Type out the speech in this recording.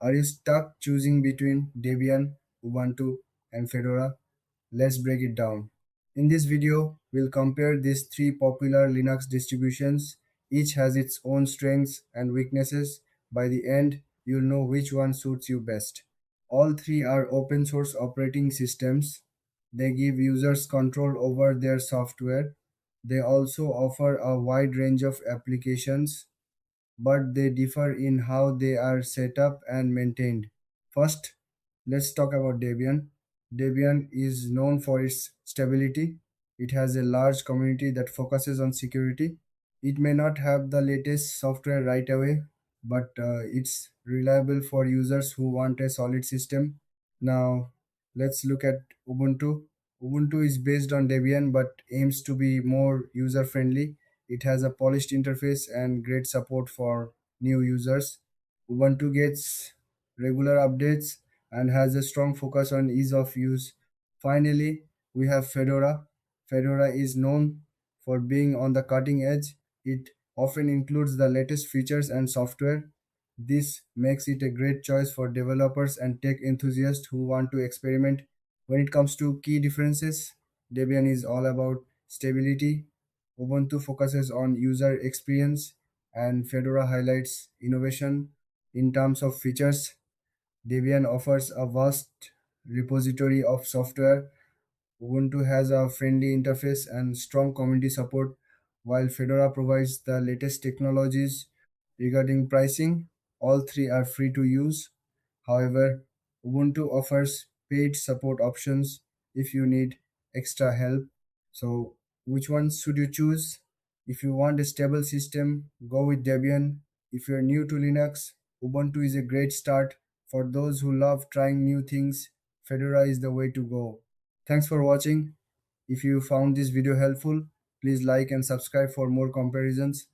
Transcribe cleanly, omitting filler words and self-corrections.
Are you stuck choosing between Debian, Ubuntu, and Fedora? Let's break it down. In this video, we'll compare these three popular Linux distributions. Each has its own strengths and weaknesses. By the end, you'll know which one suits you best. All three are open source operating systems. They give users control over their software. They also offer a wide range of applications, but they differ in how they are set up and maintained. First, let's talk about Debian. Debian is known for its stability. It has a large community that focuses on security. It may not have the latest software right away, but it's reliable for users who want a solid system. Now, let's look at Ubuntu. Ubuntu is based on Debian but aims to be more user friendly. It has a polished interface and great support for new users. Ubuntu gets regular updates and has a strong focus on ease of use. Finally, we have Fedora. Fedora is known for being on the cutting edge. It often includes the latest features and software. This makes it a great choice for developers and tech enthusiasts who want to experiment. When it comes to key differences, Debian is all about stability, Ubuntu focuses on user experience, and Fedora highlights innovation in terms of features. Debian offers a vast repository of software. Ubuntu has a friendly interface and strong community support, while Fedora provides the latest technologies. Regarding pricing, all three are free to use. However, Ubuntu offers paid support options if you need extra help. So, which one should you choose? If you want a stable system, go with Debian. If you're new to Linux, Ubuntu is a great start. For those who love trying new things, Fedora is the way to go. Thanks for watching. If you found this video helpful, please like and subscribe for more comparisons.